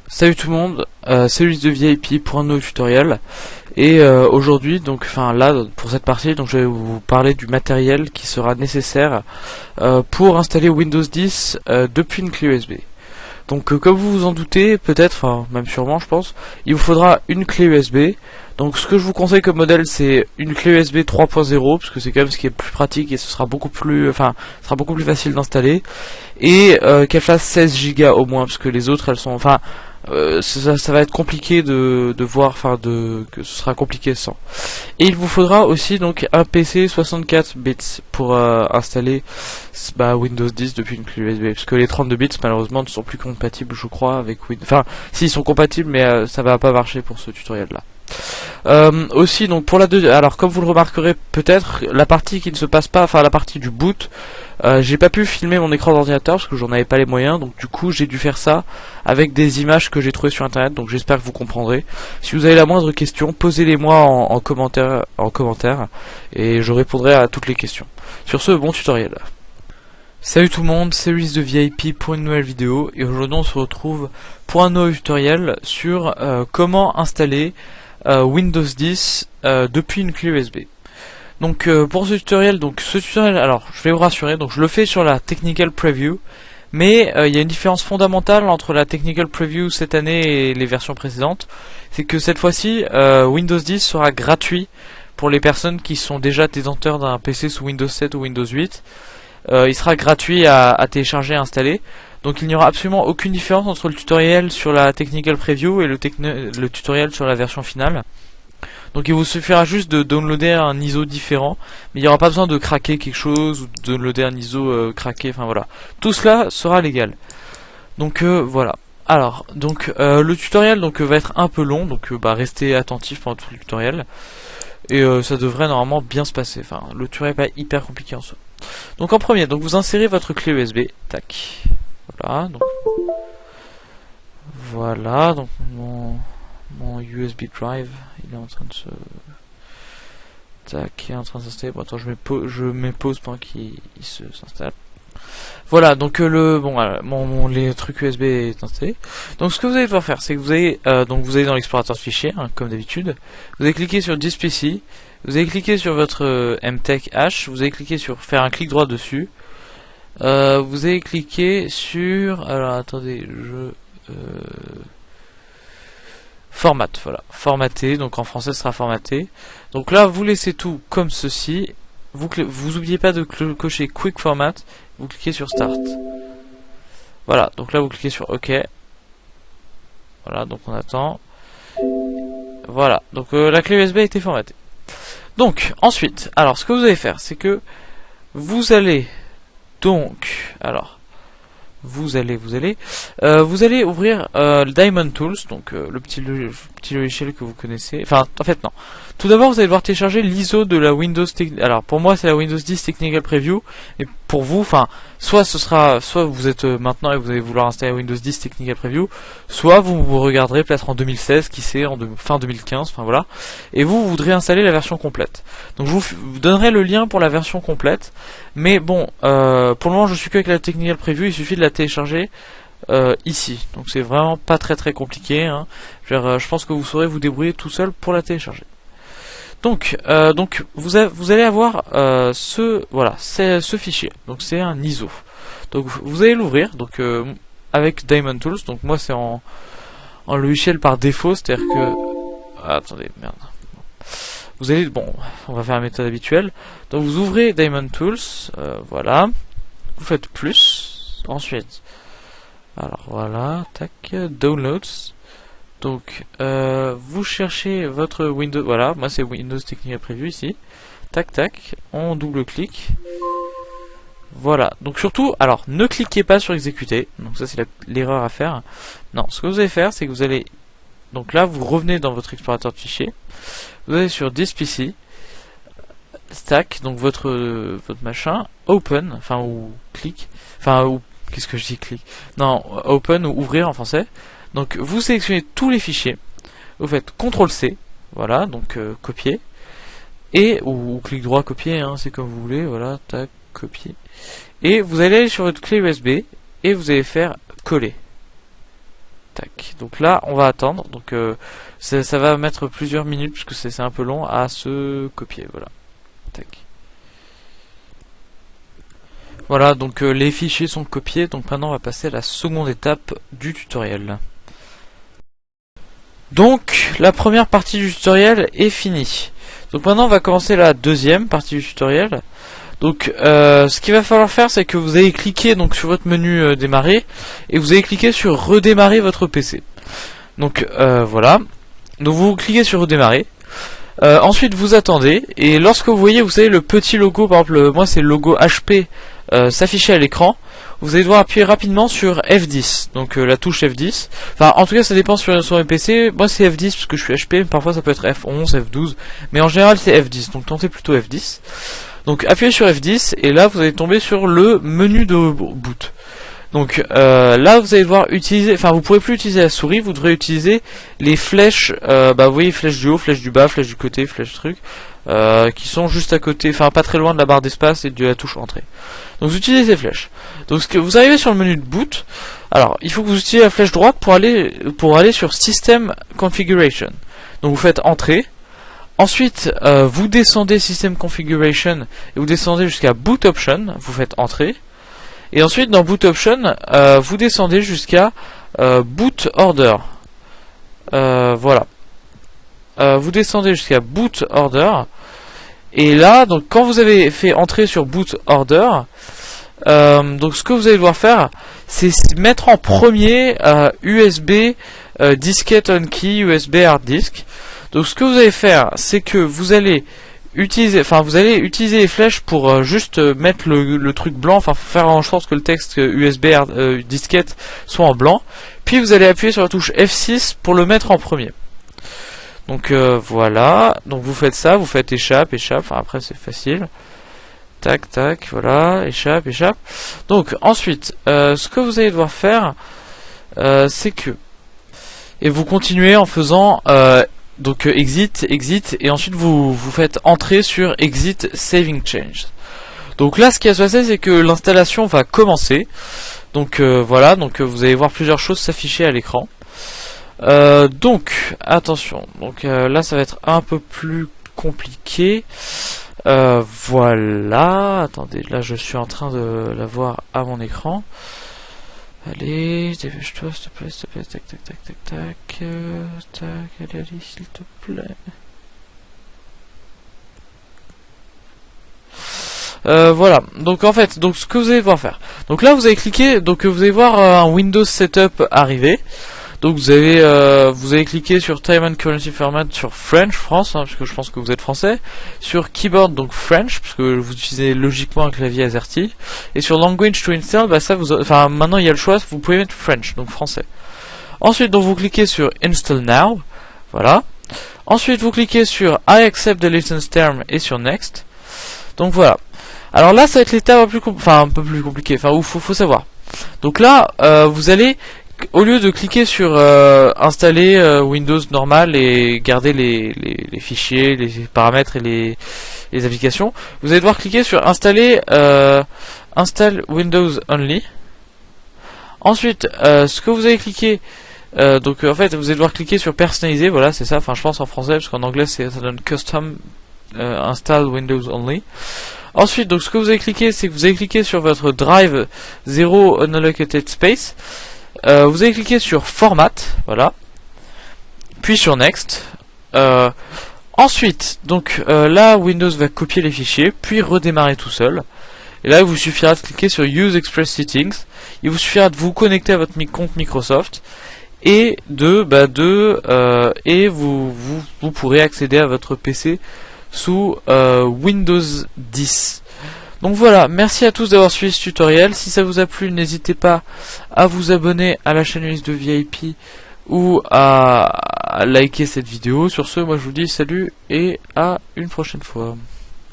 Salut tout le monde, c'est Luis de VIP pour un nouveau tutoriel. Et aujourd'hui, donc, enfin là, pour cette partie, donc je vais vous parler du matériel qui sera nécessaire pour installer Windows 10 depuis une clé USB. Donc comme vous vous en doutez, peut-être, enfin même sûrement je pense, il vous faudra une clé USB. Donc ce que je vous conseille comme modèle, c'est une clé USB 3.0 parce que c'est quand même ce qui est plus pratique et ce sera beaucoup plus, ce sera beaucoup plus facile d'installer. Et qu'elle fasse 16 Go au moins parce que les autres elles sont, ça va être compliqué de voir, que ce sera compliqué sans. Et il vous faudra aussi donc un PC 64 bits pour installer Windows 10 depuis une clé USB, parce que les 32 bits malheureusement ne sont plus compatibles, je crois, avec Windows. Enfin, si ils sont compatibles, mais ça va pas marcher pour ce tutoriel là. Aussi donc pour la deuxième, alors comme vous le remarquerez peut-être, la partie qui ne se passe pas, enfin la partie du boot, j'ai pas pu filmer mon écran d'ordinateur parce que j'en avais pas les moyens, donc du coup j'ai dû faire ça avec des images que j'ai trouvées sur internet, donc j'espère que vous comprendrez. Si vous avez la moindre question, posez-les moi en commentaire, et je répondrai à toutes les questions. Sur ce, bon tutoriel. Salut tout le monde, c'est Luis de VIP pour une nouvelle vidéo, et aujourd'hui on se retrouve pour un nouveau tutoriel sur comment installer Windows 10 depuis une clé USB. Donc pour ce tutoriel, alors je vais vous rassurer, donc je le fais sur la Technical Preview, mais il y a une différence fondamentale entre la Technical Preview cette année et les versions précédentes, c'est que cette fois-ci Windows 10 sera gratuit pour les personnes qui sont déjà détenteurs d'un PC sous Windows 7 ou Windows 8. Il sera gratuit à télécharger et installer. Donc il n'y aura absolument aucune différence entre le tutoriel sur la Technical Preview et le tutoriel sur la version finale. Donc il vous suffira juste de downloader un ISO différent, mais il n'y aura pas besoin de craquer quelque chose ou de downloader un ISO craqué, enfin voilà. Tout cela sera légal. Donc voilà. Alors, donc le tutoriel va être un peu long, donc restez attentifs pendant tout le tutoriel. Et ça devrait normalement bien se passer. Enfin, le tutoriel n'est pas hyper compliqué en soi. Donc en premier, donc vous insérez votre clé USB, tac. Voilà, donc mon USB drive, il est en train de se, tac, il est en train de s'installer. Bon, attends, je mets pause pendant qu'il s'installe. Voilà, donc les trucs USB est installé. Donc ce que vous allez devoir faire, c'est que vous allez dans l'explorateur de fichiers, hein, comme d'habitude. Vous allez cliquer sur This PC, vous allez cliquer sur votre MTech H, vous allez cliquer sur faire un clic droit dessus. Vous allez cliquer sur, alors attendez, format, voilà, formater, donc en français ce sera formaté. Donc là vous laissez tout comme ceci. Vous oubliez pas de cocher Quick Format, vous cliquez sur Start. Voilà, donc là vous cliquez sur OK. Voilà, donc on attend. Voilà, donc la clé USB a été formatée. Donc ensuite, alors ce que vous allez faire, c'est que vous allez vous allez ouvrir le Diamond Tools, donc le petit logiciel que vous connaissez. Enfin, en fait, non. Tout d'abord, vous allez devoir télécharger l'ISO de la Windows. Alors, pour moi, c'est la Windows 10 Technical Preview. Et pour vous, soit vous êtes maintenant et vous allez vouloir installer Windows 10 Technical Preview, soit vous regarderez peut-être en 2016, qui sait, fin 2015, enfin voilà. Et vous voudrez installer la version complète. Donc, je vous donnerai le lien pour la version complète. Mais bon, pour le moment, je suis qu'avec la Technical Preview. Il suffit de la télécharger ici. Donc, c'est vraiment pas très compliqué. Hein. Je pense que vous saurez vous débrouiller tout seul pour la télécharger. Donc vous allez avoir ce fichier. Donc c'est un ISO. Donc vous allez l'ouvrir. Donc avec Diamond Tools. Donc moi c'est en logiciel par défaut, c'est-à-dire que attendez, merde. Vous allez on va faire la méthode habituelle. Donc vous ouvrez Diamond Tools, voilà. Vous faites plus. Ensuite, alors voilà, tac, Downloads. Donc vous cherchez votre Windows, voilà, moi c'est Windows Technical Preview ici. Tac tac, on double-clique. Voilà, donc surtout, alors ne cliquez pas sur exécuter, donc ça c'est l'erreur à faire. Non, ce que vous allez faire, c'est que vous allez, donc là vous revenez dans votre explorateur de fichiers, vous allez sur This PC, stack, donc votre machin, open, ou clic, ou qu'est-ce que je dis clic, non, open ou ouvrir en français. Donc vous sélectionnez tous les fichiers, vous faites CTRL-C, voilà, donc copier, et ou clic droit copier, hein, c'est comme vous voulez, voilà, tac, copier. Et vous allez aller sur votre clé USB, et vous allez faire coller. tac. Donc là, on va attendre. Donc ça va mettre plusieurs minutes parce que c'est un peu long à se copier. Voilà. Tac. Voilà, donc les fichiers sont copiés. Donc maintenant, on va passer à la seconde étape du tutoriel. Donc la première partie du tutoriel est finie. Donc maintenant, on va commencer la deuxième partie du tutoriel. Donc ce qu'il va falloir faire, c'est que vous allez cliquer donc sur votre menu démarrer et vous allez cliquer sur redémarrer votre PC. Donc voilà. Donc vous cliquez sur redémarrer. Ensuite vous attendez et lorsque vous voyez, vous savez, le petit logo, par exemple moi c'est le logo HP s'afficher à l'écran, vous allez devoir appuyer rapidement sur F10, donc la touche F10. Enfin en tout cas ça dépend sur les PC, moi c'est F10 parce que je suis HP, mais parfois ça peut être F11, F12, mais en général c'est F10, donc tentez plutôt F10. Donc appuyez sur F10 et là vous allez tomber sur le menu de boot. Donc là vous allez devoir utiliser, enfin vous pourrez plus utiliser la souris, vous devrez utiliser les flèches, vous voyez, flèches du haut, flèches du bas, flèches du côté, flèches truc, qui sont juste à côté, enfin pas très loin de la barre d'espace et de la touche entrée. Donc vous utilisez ces flèches. Donc vous arrivez sur le menu de boot, alors il faut que vous utilisez la flèche droite pour aller sur System Configuration. Donc vous faites entrée. Ensuite, vous descendez System Configuration et vous descendez jusqu'à Boot Option, vous faites entrée. Et ensuite, dans Boot Option, vous descendez jusqu'à Boot Order. Voilà. Vous descendez jusqu'à Boot Order. Et là, donc quand vous avez fait entrer sur Boot Order, donc ce que vous allez devoir faire, c'est mettre en premier USB Disket on Key, USB Hard Disk. Donc ce que vous allez faire, c'est que vous allez utiliser les flèches pour juste mettre le truc blanc, enfin faire en sorte que le texte USB disquette soit en blanc. Puis vous allez appuyer sur la touche F6 pour le mettre en premier. Donc voilà, donc vous faites ça, vous faites échappe, enfin après c'est facile. Tac, tac, voilà, échappe. Donc ensuite, ce que vous allez devoir faire, c'est que... Et vous continuez en faisant... donc exit, et ensuite vous faites entrer sur exit saving change. Donc là ce qui va se passer, c'est que l'installation va commencer. Donc voilà, donc vous allez voir plusieurs choses s'afficher à l'écran. Donc attention, donc là ça va être un peu plus compliqué. Voilà, attendez, là je suis en train de la voir à mon écran. Allez, dépêche-toi, s'il te plaît, tac, allez, s'il te plaît. Voilà, donc en fait, donc ce que vous allez devoir faire. Donc là, vous allez cliquer, donc vous allez voir un Windows Setup arriver. Donc vous allez cliquer sur Time and Currency Format sur French, France, parce que je pense que vous êtes français. Sur Keyboard, donc French, parce que vous utilisez logiquement un clavier AZERTY. Et sur Language to Install, enfin maintenant il y a le choix, vous pouvez mettre French, donc français. Ensuite, donc vous cliquez sur Install Now, voilà. Ensuite, vous cliquez sur I accept the license term et sur Next. Donc voilà. Alors là, ça va être l'étape un peu plus compliquée, enfin où faut savoir. Donc là, vous allez, au lieu de cliquer sur installer Windows normal et garder les fichiers, les paramètres et les applications, vous allez devoir cliquer sur installer Install Windows Only. Ensuite, ce que vous allez cliquer, donc en fait vous allez devoir cliquer sur personnaliser, voilà c'est ça, enfin je pense en français parce qu'en anglais ça donne Custom Install Windows Only. Ensuite, donc ce que vous allez cliquer, c'est que vous allez cliquer sur votre drive 0 unallocated space. Vous allez cliquer sur Format, voilà. Puis sur Next. Ensuite, donc là, Windows va copier les fichiers, puis redémarrer tout seul. Et là, il vous suffira de cliquer sur Use Express Settings. Il vous suffira de vous connecter à votre compte Microsoft et vous pourrez accéder à votre PC sous Windows 10. Donc voilà, merci à tous d'avoir suivi ce tutoriel. Si ça vous a plu, n'hésitez pas à vous abonner à la chaîne Liste de VIP ou à liker cette vidéo. Sur ce, moi je vous dis salut et à une prochaine fois.